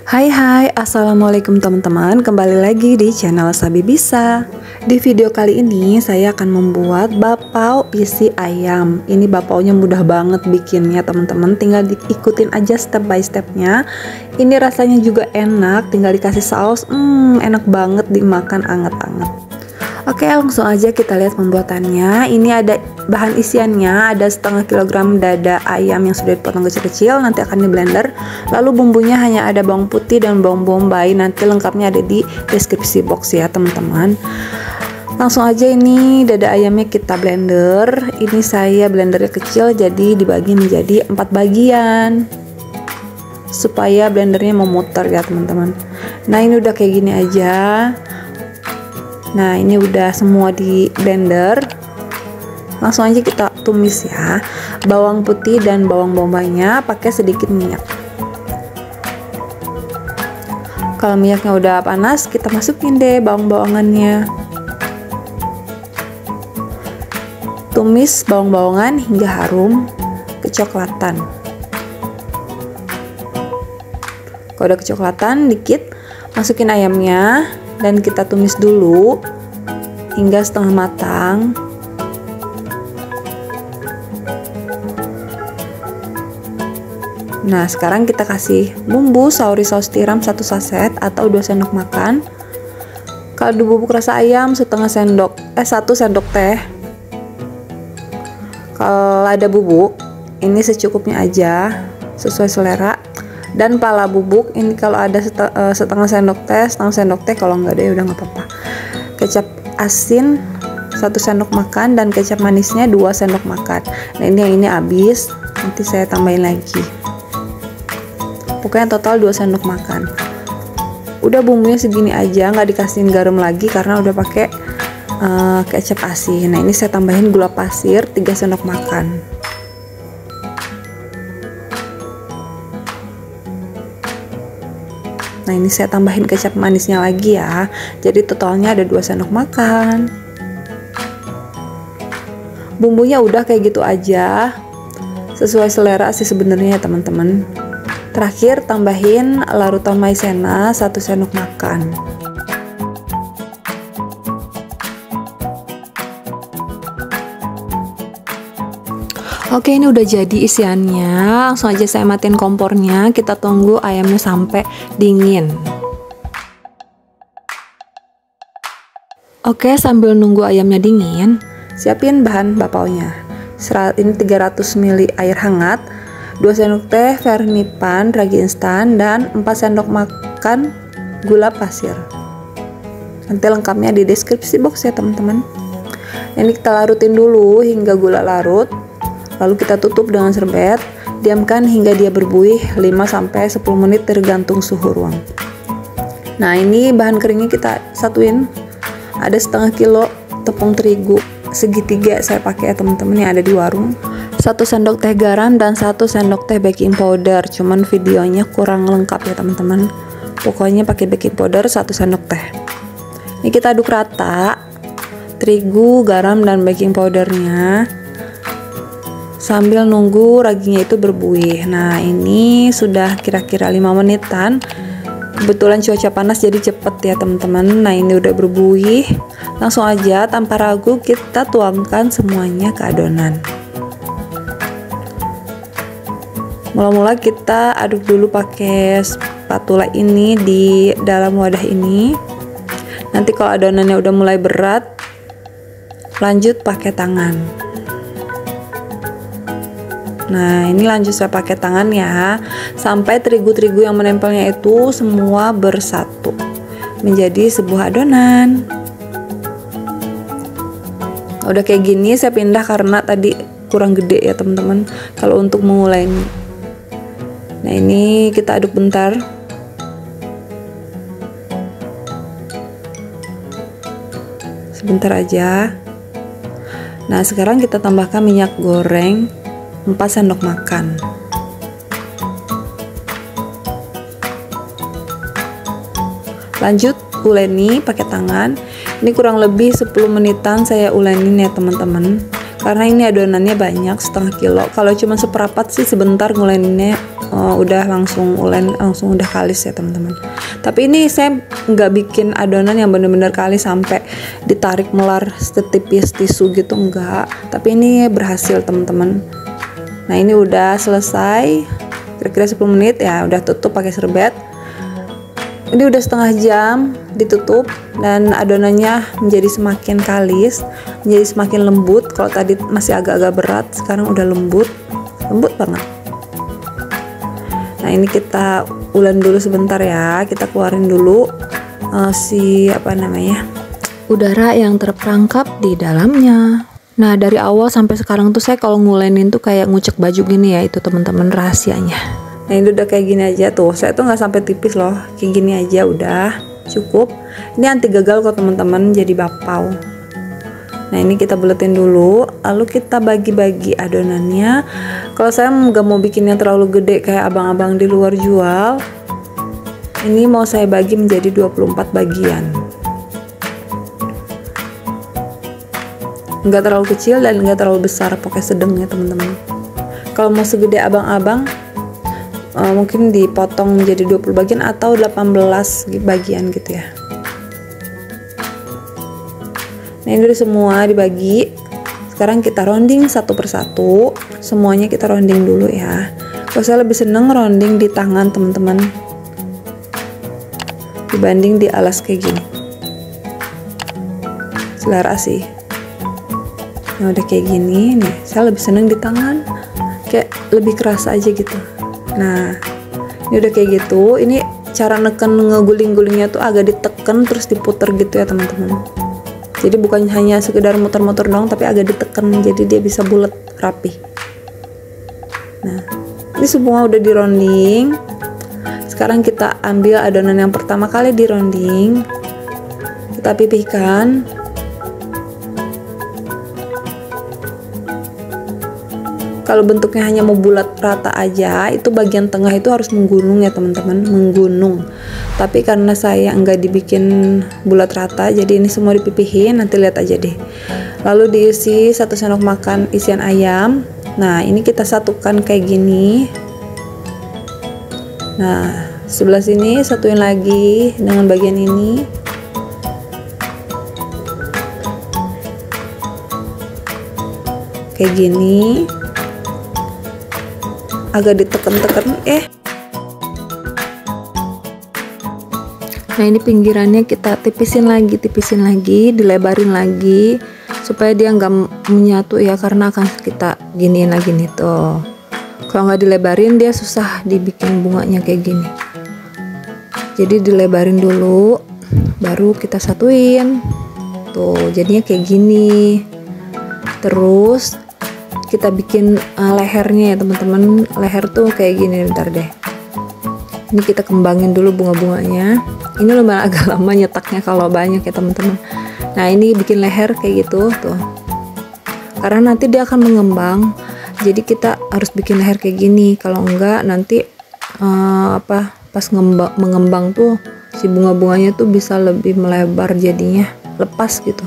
Hai, assalamualaikum teman-teman. Kembali lagi di channel Sabi Bisa. Di video kali ini saya akan membuat bakpao isi ayam. Ini bakpaonya mudah banget bikinnya teman-teman. Tinggal diikutin aja step by stepnya. Ini rasanya juga enak. Tinggal dikasih saus, enak banget dimakan anget-anget. Oke, langsung aja kita lihat pembuatannya. Ini ada bahan isiannya, ada setengah kilogram dada ayam yang sudah dipotong kecil-kecil, nanti akan di blender. Lalu bumbunya hanya ada bawang putih dan bawang bombay, nanti lengkapnya ada di deskripsi box ya teman-teman. Langsung aja ini dada ayamnya kita blender. Ini saya blendernya kecil, jadi dibagi menjadi 4 bagian supaya blendernya memutar ya teman-teman. Nah ini udah kayak gini aja. Nah ini udah semua di blender. Langsung aja kita tumis ya. Bawang putih dan bawang bombaynya pakai sedikit minyak. Kalau minyaknya udah panas, kita masukin deh bawang-bawangannya. Tumis bawang-bawangan hingga harum kecoklatan. Kalau udah kecoklatan dikit, masukin ayamnya dan kita tumis dulu hingga setengah matang. Nah sekarang kita kasih bumbu sauri saus tiram 1 saset atau 2 sendok makan. Kaldu bubuk rasa ayam 1 sendok teh. Kalau ada bubuk ini secukupnya aja sesuai selera. Dan pala bubuk ini kalau ada setengah sendok teh, kalau nggak ada ya udah nggak apa-apa. Kecap asin 1 sendok makan dan kecap manisnya 2 sendok makan. Nah ini habis, nanti saya tambahin lagi. Pokoknya total 2 sendok makan. Udah bumbunya segini aja, nggak dikasihin garam lagi karena udah pakai kecap asin. Nah ini saya tambahin gula pasir 3 sendok makan. Nah ini saya tambahin kecap manisnya lagi ya. Jadi totalnya ada 2 sendok makan. Bumbunya udah kayak gitu aja. Sesuai selera sih sebenarnya ya teman-teman. Terakhir tambahin larutan maizena 1 sendok makan. Oke, ini udah jadi isiannya. Langsung aja saya matiin kompornya. Kita tunggu ayamnya sampai dingin. Oke, sambil nunggu ayamnya dingin, siapin bahan bakpaonya. Ini 300 ml air hangat, 2 sendok teh vermipan ragi instan, dan 4 sendok makan gula pasir. Nanti lengkapnya di deskripsi box ya teman-teman. Ini kita larutin dulu hingga gula larut. Lalu kita tutup dengan serbet, diamkan hingga dia berbuih 5-10 menit tergantung suhu ruang. Nah ini bahan keringnya kita satuin. Ada setengah kilo tepung terigu segitiga saya pakai ya teman-teman yang ada di warung. 1 sendok teh garam dan 1 sendok teh baking powder. Cuman videonya kurang lengkap ya teman-teman. Pokoknya pakai baking powder 1 sendok teh. Ini kita aduk rata terigu, garam, dan baking powdernya sambil nunggu raginya itu berbuih. Nah ini sudah kira-kira 5 menitan. Kebetulan cuaca panas jadi cepet ya teman-teman. Nah ini udah berbuih. Langsung aja tanpa ragu kita tuangkan semuanya ke adonan. Mula-mula kita aduk dulu pakai spatula ini di dalam wadah ini. Nanti kalau adonannya udah mulai berat, lanjut pakai tangan. Nah ini lanjut saya pakai tangan ya, sampai terigu-terigu yang menempelnya itu semua bersatu menjadi sebuah adonan. Udah kayak gini saya pindah karena tadi kurang gede ya teman-teman kalau untuk mengulai ini. Nah ini kita aduk bentar. Sebentar aja. Nah sekarang kita tambahkan minyak goreng 4 sendok makan. Lanjut uleni pakai tangan. Ini kurang lebih 10 menitan saya ulenin ya teman-teman. Karena ini adonannya banyak, setengah kilo. Kalau cuma seperapat sih sebentar nguleninnya udah langsung ulen, langsung udah kalis ya teman-teman. Tapi ini saya nggak bikin adonan yang bener-bener kalis sampai ditarik melar setipis tisu gitu, enggak. Tapi ini berhasil teman-teman. Nah ini udah selesai, kira-kira 10 menit ya, udah tutup pakai serbet. Ini udah setengah jam ditutup dan adonannya menjadi semakin kalis, menjadi semakin lembut. Kalau tadi masih agak-agak berat, sekarang udah lembut banget. Nah ini kita ulen dulu sebentar ya, kita keluarin dulu udara yang terperangkap di dalamnya. Nah dari awal sampai sekarang tuh saya kalau ngulenin tuh kayak ngucek baju gini ya, itu teman-teman rahasianya. Nah ini udah kayak gini aja tuh, saya tuh nggak sampai tipis loh, kayak gini aja udah cukup. Ini anti gagal kok teman-teman, jadi bapau. Nah ini kita buletin dulu, lalu kita bagi-bagi adonannya. Kalau saya nggak mau bikinnya terlalu gede kayak abang-abang di luar jual, ini mau saya bagi menjadi 24 bagian. Nggak terlalu kecil dan nggak terlalu besar, pokoknya sedang ya teman-teman. Kalau mau segede abang-abang, mungkin dipotong menjadi 20 bagian atau 18 bagian gitu ya. Nah ini udah semua dibagi. Sekarang kita rounding satu persatu, semuanya kita rounding dulu ya. Kalau saya lebih seneng rounding di tangan teman-teman dibanding di alas kayak gini, selera sih. Nah udah kayak gini nih, saya lebih seneng di tangan, kayak lebih kerasa aja gitu. Nah ini udah kayak gitu. Ini cara neken ngeguling-gulingnya tuh agak diteken terus diputer gitu ya teman-teman. Jadi bukan hanya sekedar muter-muter doang, tapi agak diteken jadi dia bisa bulat rapi. Nah ini semua udah di rounding. Sekarang kita ambil adonan yang pertama kali di rounding, kita pipihkan. Kalau bentuknya hanya mau bulat rata aja, itu bagian tengah itu harus menggunung ya teman-teman, menggunung. Tapi karena saya enggak dibikin bulat rata, jadi ini semua dipipihin, nanti lihat aja deh. Lalu diisi 1 sendok makan isian ayam. Nah ini kita satukan kayak gini. Nah sebelah sini satuin lagi dengan bagian ini. Kayak gini. Agak diteken-teken Nah ini pinggirannya kita tipisin lagi, dilebarin lagi supaya dia nggak menyatu ya, karena akan kita giniin lagi nih tuh. Kalau nggak dilebarin dia susah dibikin bunganya kayak gini. Jadi dilebarin dulu, baru kita satuin tuh, jadinya kayak gini. Terus kita bikin lehernya ya teman-teman. Leher tuh kayak gini, bentar deh. Ini kita kembangin dulu bunga-bunganya. Ini lumayan agak lama nyetaknya kalau banyak ya teman-teman. Nah ini bikin leher kayak gitu tuh, karena nanti dia akan mengembang. Jadi kita harus bikin leher kayak gini. Kalau enggak nanti pas mengembang tuh si bunga-bunganya tuh bisa lebih melebar, jadinya lepas gitu.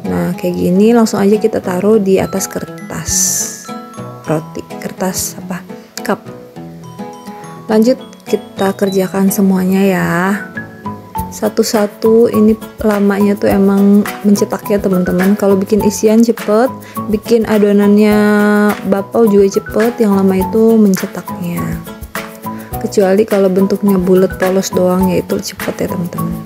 Nah kayak gini langsung aja kita taruh di atas kertas roti, cup. Lanjut kita kerjakan semuanya ya, satu-satu. Ini lamanya tuh emang mencetaknya teman-teman. Kalau bikin isian cepet, bikin adonannya bapau juga cepet, yang lama itu mencetaknya. Kecuali kalau bentuknya bulat polos doang, ya itu cepet ya teman-teman.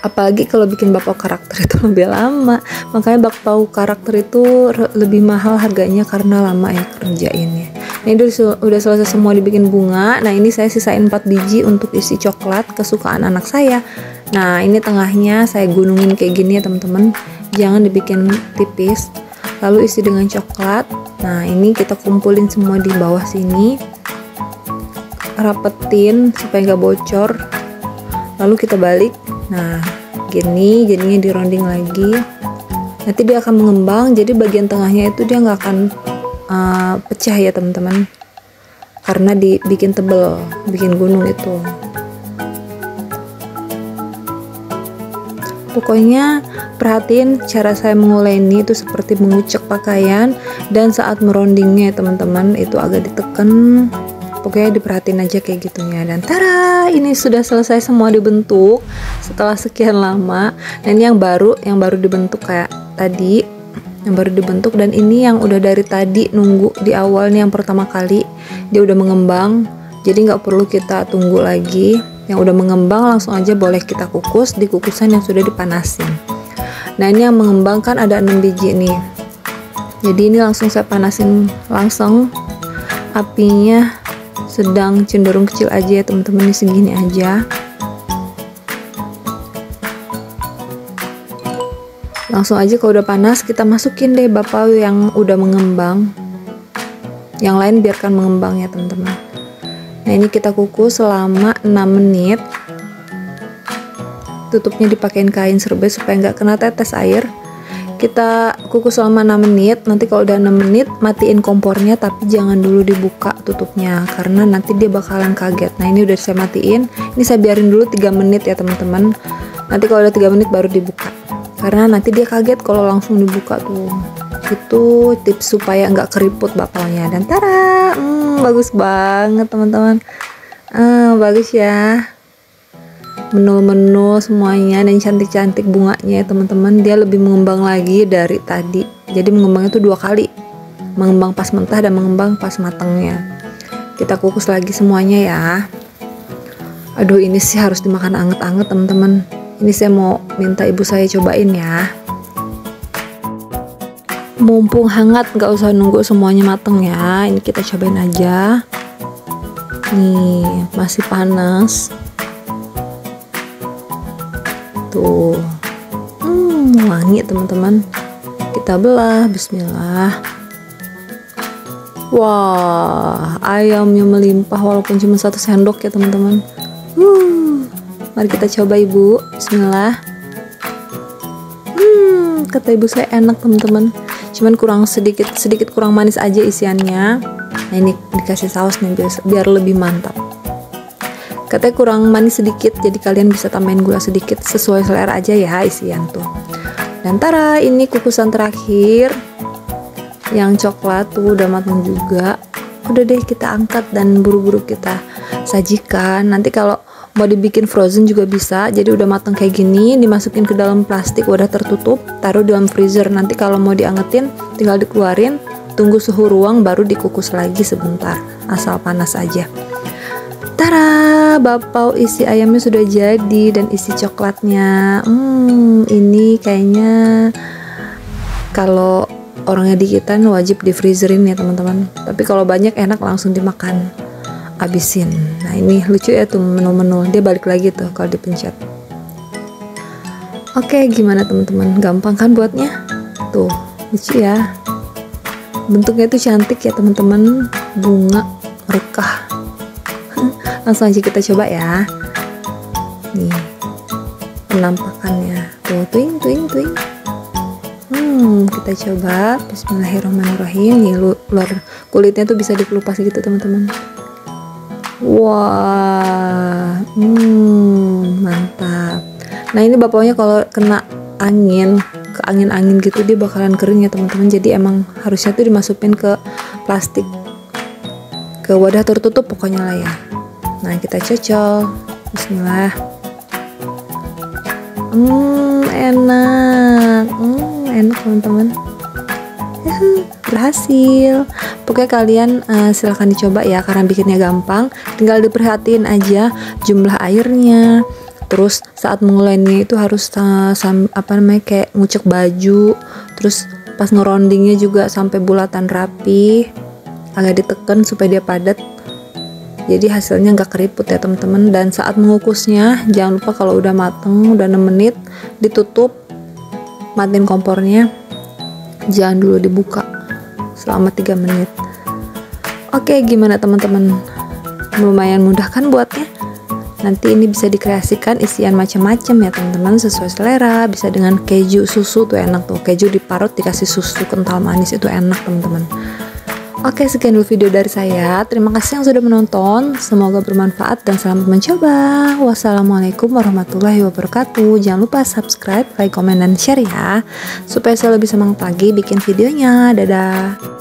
Apalagi kalau bikin bapau karakter itu lebih lama, makanya bapau karakter itu lebih mahal harganya karena lama ya kerjainnya. Ini udah selesai semua dibikin bunga. Nah ini saya sisain 4 biji untuk isi coklat kesukaan anak saya. Nah ini tengahnya saya gunungin kayak gini ya teman-teman, jangan dibikin tipis. Lalu isi dengan coklat. Nah ini kita kumpulin semua di bawah sini, rapetin supaya nggak bocor. Lalu kita balik. Nah gini jadinya di rounding lagi, nanti dia akan mengembang. Jadi bagian tengahnya itu dia nggak akan pecah ya teman-teman, karena dibikin tebel, bikin gunung itu. Pokoknya perhatiin cara saya menguleni itu seperti mengucek pakaian, dan saat merondingnya teman-teman itu agak ditekan. Pokoknya diperhatiin aja kayak gitunya. Dan tara, ini sudah selesai semua dibentuk setelah sekian lama. Dan yang baru dibentuk kayak tadi, yang baru dibentuk. Dan ini yang udah dari tadi nunggu di awal nih, yang pertama kali dia udah mengembang, jadi nggak perlu kita tunggu lagi. Yang udah mengembang langsung aja boleh kita kukus di kukusan yang sudah dipanasin. Nah ini yang mengembang kan ada 6 biji nih, jadi ini langsung saya panasin langsung. Apinya sedang cenderung kecil aja ya teman-teman, ini segini aja. Langsung aja kalau udah panas kita masukin deh bakpao yang udah mengembang. Yang lain biarkan mengembang ya teman-teman. Nah ini kita kukus selama 6 menit. Tutupnya dipakein kain serbet supaya nggak kena tetes air. Kita kukus selama 6 menit. Nanti kalau udah 6 menit matiin kompornya, tapi jangan dulu dibuka tutupnya karena nanti dia bakalan kaget. Nah ini udah saya matiin. Ini saya biarin dulu 3 menit ya teman-teman. Nanti kalau udah 3 menit baru dibuka, karena nanti dia kaget kalau langsung dibuka tuh. Itu tips supaya nggak keriput bakpaunya. Dan tara, bagus banget teman-teman. Bagus ya, menul-menul semuanya dan cantik-cantik bunganya ya teman-teman. Dia lebih mengembang lagi dari tadi, jadi mengembangnya itu 2 kali, mengembang pas mentah dan mengembang pas matangnya. Kita kukus lagi semuanya ya. Aduh ini sih harus dimakan anget-anget teman-teman. Ini saya mau minta ibu saya cobain ya, mumpung hangat, nggak usah nunggu semuanya mateng ya. Ini kita cobain aja. Nih masih panas tuh. Wangi teman-teman. Kita belah, bismillah. Wah, ayamnya melimpah walaupun cuma 1 sendok ya teman-teman. Mari kita coba ibu, bismillah. Kata ibu saya enak teman-teman, cuman kurang sedikit kurang manis aja isiannya. Nah ini dikasih saus nih biar lebih mantap. Katanya kurang manis sedikit, jadi kalian bisa tambahin gula sedikit sesuai selera aja ya isian tuh. Dan tara, ini kukusan terakhir yang coklat tuh udah matang juga. Udah deh kita angkat dan buru-buru kita sajikan. Nanti kalau mau dibikin frozen juga bisa. Jadi udah matang kayak gini, dimasukin ke dalam plastik wadah tertutup, taruh di dalam freezer. Nanti kalau mau diangetin tinggal dikeluarin, tunggu suhu ruang baru dikukus lagi sebentar, asal panas aja. Tara, bakpao isi ayamnya sudah jadi dan isi coklatnya. Ini kayaknya kalau orangnya dikitan wajib di freezerin ya teman-teman. Tapi kalau banyak enak langsung dimakan, abisin. Nah ini lucu ya tuh menu-menu, dia balik lagi tuh kalau dipencet. Oke, gimana teman-teman, gampang kan buatnya? Tuh lucu ya, bentuknya tuh cantik ya teman-teman, bunga merekah. Langsung aja kita coba ya. Nih penampakannya tuh, tuing. Kita coba, bismillahirrahmanirrahim. Nih luar kulitnya tuh bisa dikelupas gitu teman-teman. Wah, mantap. Nah ini bakpaonya kalau kena angin, ke angin gitu dia bakalan kering ya teman-teman. Jadi emang harusnya tuh dimasukin ke plastik, ke wadah tertutup pokoknya lah ya. Nah kita cocol, bismillah. Enak teman-teman. Berhasil. Pokoknya kalian silahkan dicoba ya, karena bikinnya gampang. Tinggal diperhatiin aja jumlah airnya. Terus saat menguleninya itu harus kayak ngucek baju. Terus pas ngerondingnya juga sampai bulatan rapi, agak ditekan supaya dia padat. Jadi hasilnya nggak keriput ya teman-teman. Dan saat mengukusnya jangan lupa kalau udah mateng, udah 6 menit ditutup, matiin kompornya, jangan dulu dibuka selama 3 menit. Oke, gimana teman-teman? Lumayan mudah kan buatnya? Nanti ini bisa dikreasikan isian macam-macam ya teman-teman, sesuai selera. Bisa dengan keju, susu tuh enak tuh. Keju diparut dikasih susu kental manis itu enak teman-teman. Oke, sekian dulu video dari saya. Terima kasih yang sudah menonton. Semoga bermanfaat dan selamat mencoba. Wassalamualaikum warahmatullahi wabarakatuh. Jangan lupa subscribe, like, komen, dan share ya, supaya saya lebih semangat lagi bikin videonya. Dadah.